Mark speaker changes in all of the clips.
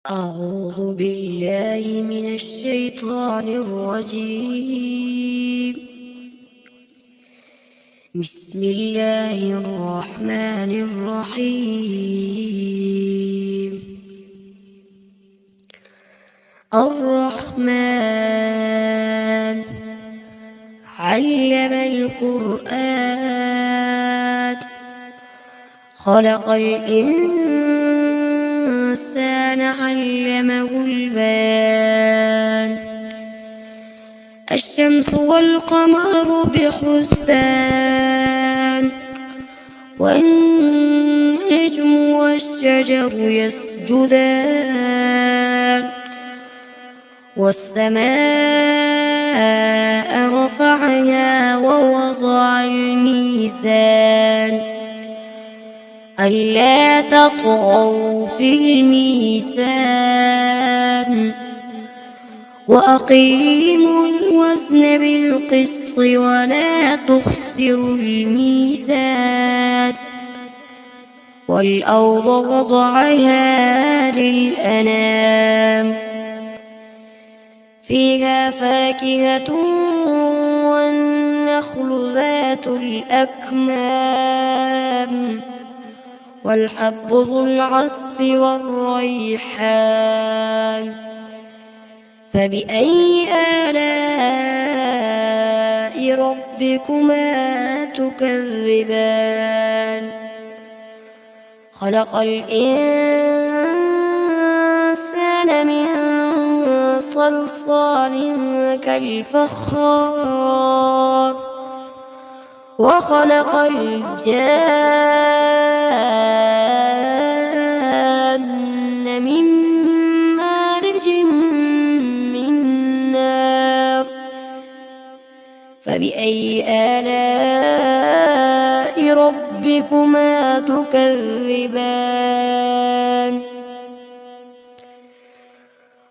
Speaker 1: أعوذ بالله من الشيطان الرجيم. بسم الله الرحمن الرحيم. الرحمن علم القرآن خلق الإنسان علمه البيان. الشمس والقمر بحسبان والنجم والشجر يسجدان والسماء رفعها ووضع الميزان ألا تطغوا في الميزان وأقيموا الوزن بالقسط ولا تخسروا الميزان والأرض وضعها للأنام فيها فاكهة والنخل ذات الأكمام والحب ذو العصف والريحان فبأي آلاء ربكما تكذبان خلق الإنسان من صلصال كالفخار وخلق الجان من مارج من نار فبأي آلاء ربكما تكذبان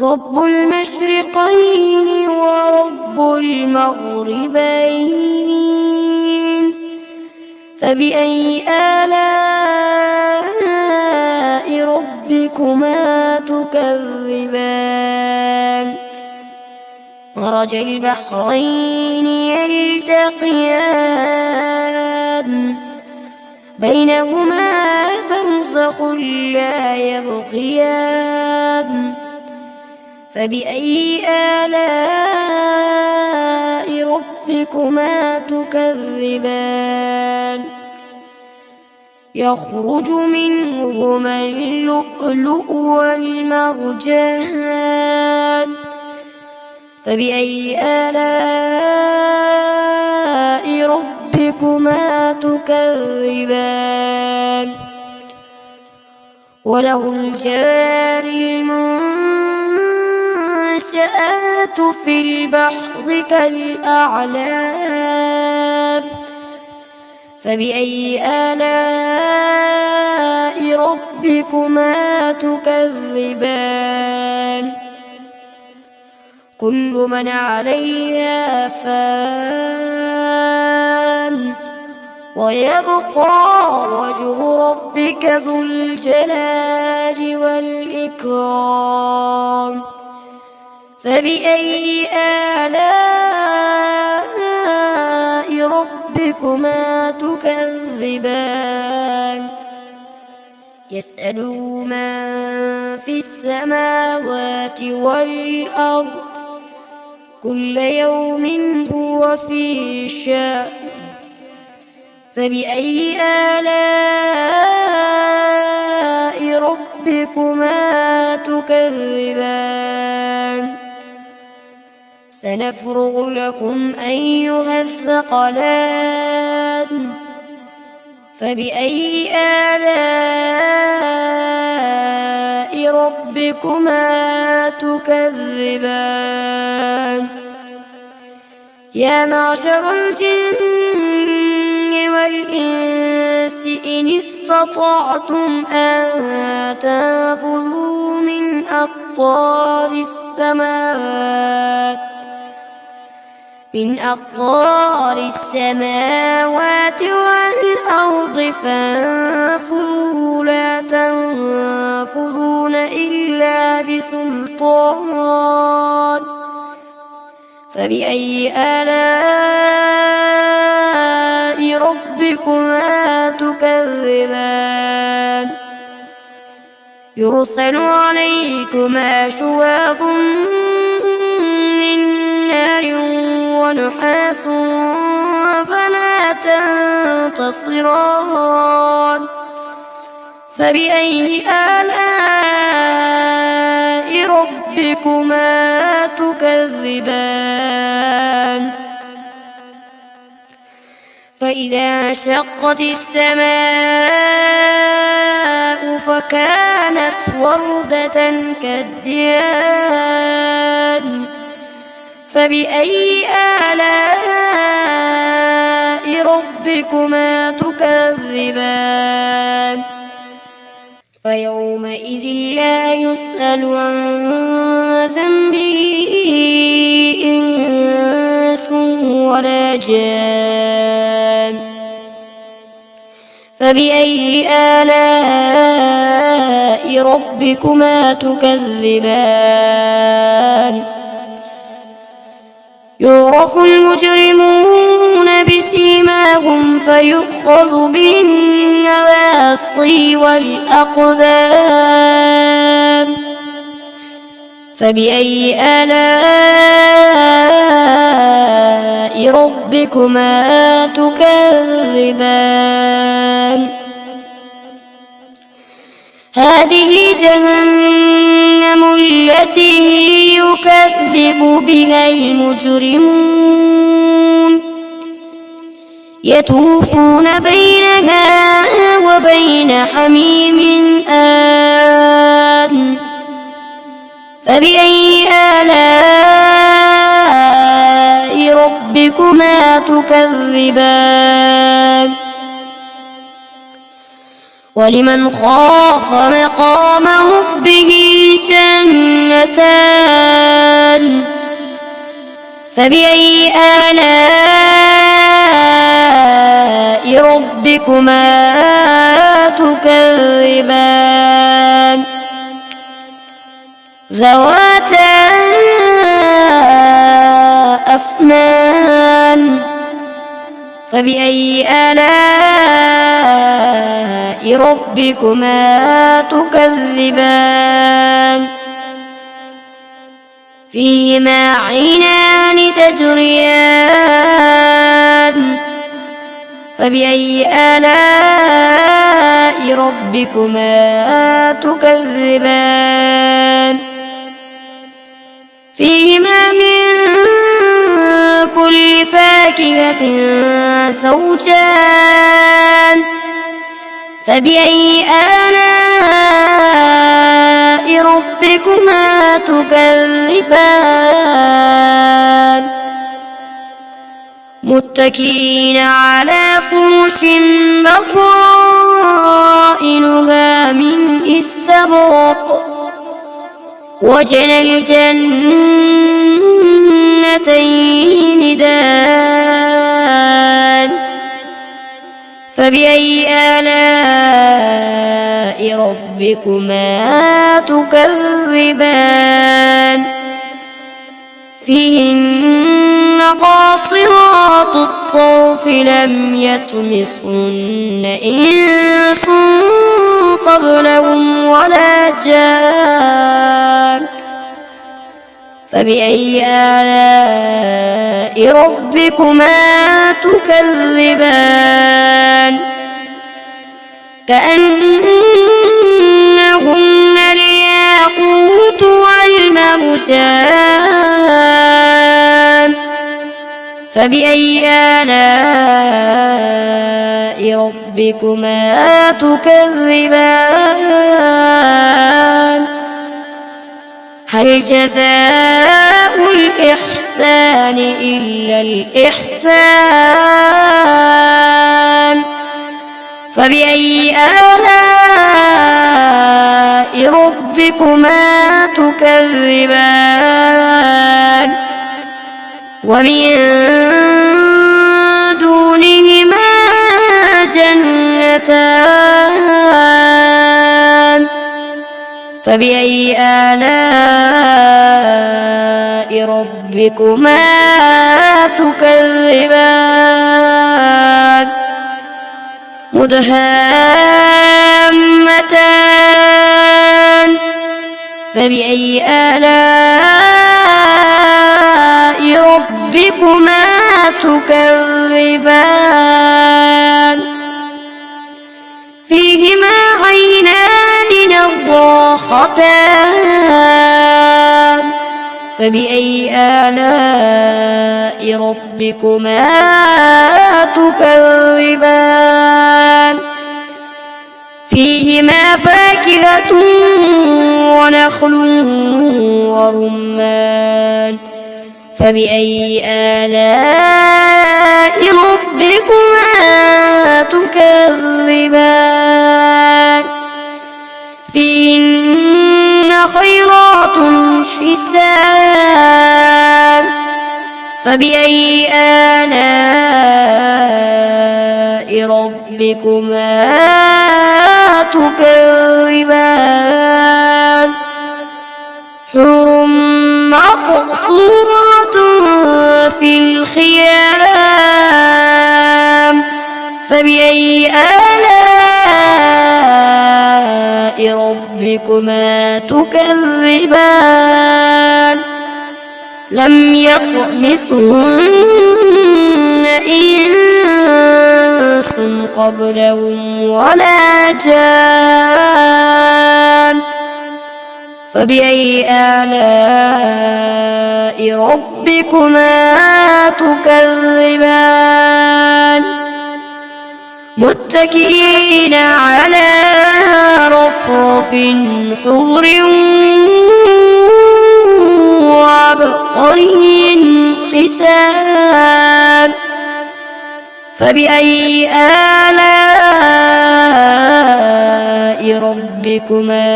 Speaker 1: رب المشرقين ورب المغربين فبأي آلاء ربكما تكذبان مرج البحرين يلتقيان بينهما برزخ لا يبغيان فبأي آلاء ربكما تكذبان يخرج منهما اللؤلؤ والمرجان فبأي آلاء ربكما تكذبان وله الجوار المنشآت في البحر كالأعلام فبأي آلاء ربكما تكذبان كل من عليها فان ويبقى وجه ربك ذو الجلال والإكرام فبأي آلاء ربكما تكذبان يسأله من في السماوات والأرض كل يوم هو في شأن فبأي آلاء ربكما تكذبان سنفرغ لكم أيها الثقلان فبأي آلاء ربكما تكذبان يا معشر الجن والإنس إن استطعتم أن تنفذوا من أقطار السماوات من أقطار السماوات والأرض فانفذوا لا تنفذون إلا بسلطان فبأي آلاء ربكما تكذبان يرسل عليكما شواظ من نار ونحاس فلا تنتصران فبأي آلاء ربكما تكذبان فإذا انشقت السماء فكانت وردة كالدهان فبأي آلاء ربكما تكذبان فيومئذ لا يسأل عن ذنبه إنس ولا جان فبأي آلاء ربكما تكذبان يعرف المجرمون بسيماهم فيؤخذ بالنواصي والأقدام فبأي آلاء ربكما تكذبان هذه جهنم التي يكذب بها المجرمون يطوفون بينها وبين حميم آن فبأي آلاء ربكما تكذبان ولمن خاف مقام ربه جنتان فبأي آلاء ربكما تكذبان ذواتا أفنان فبأي آلاء ربكما تكذبان فيهما عينان تجريان فبأي آلاء ربكما تكذبان فيهما من كل فاكهة زوجان فبأي آلاء ربكما تكذبان متكئين على فرش بطائنها من استبرق وجنى الجنتين دان فبأي آلاء ربكما تكذبان فيهن قاصرات الطرف لم يطمثهن إنس قبلهم ولا جان فبأي آلاء ربكما تكذبان كأنهن الياقوت والمرجان فبأي آلاء ربكما تكذبان هل جزاء الإحسان إلا الإحسان فبأي آلاء ربكما تكذبان ومن دونهما جنتان فبأي آلاء ربكما تكذبان مدهامتان فبأي آلاء ربكما تكذبان فيهما عينان نضاختان فبأي آلاء ربكما تكذبان فيهما فاكهة ونخل ورمان فبأي آلاء ربكما تكذبان فيهن خيرات حسان فبأي آلاء ربكما تكذبان حور مقصورات في الخيام فبأي آلاء ربكما تكذبان لم يطمثهن إنس قبلهم ولا جان فبأي آلاء ربكما تكذبان متكئين على رفرف خضر وعبقري حسان فبأي آلاء ربكما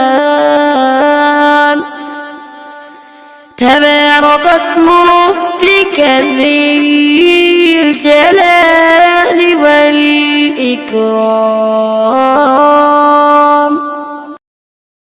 Speaker 1: تكذبان تبارك اسم ربك ذي الجلال والإكرام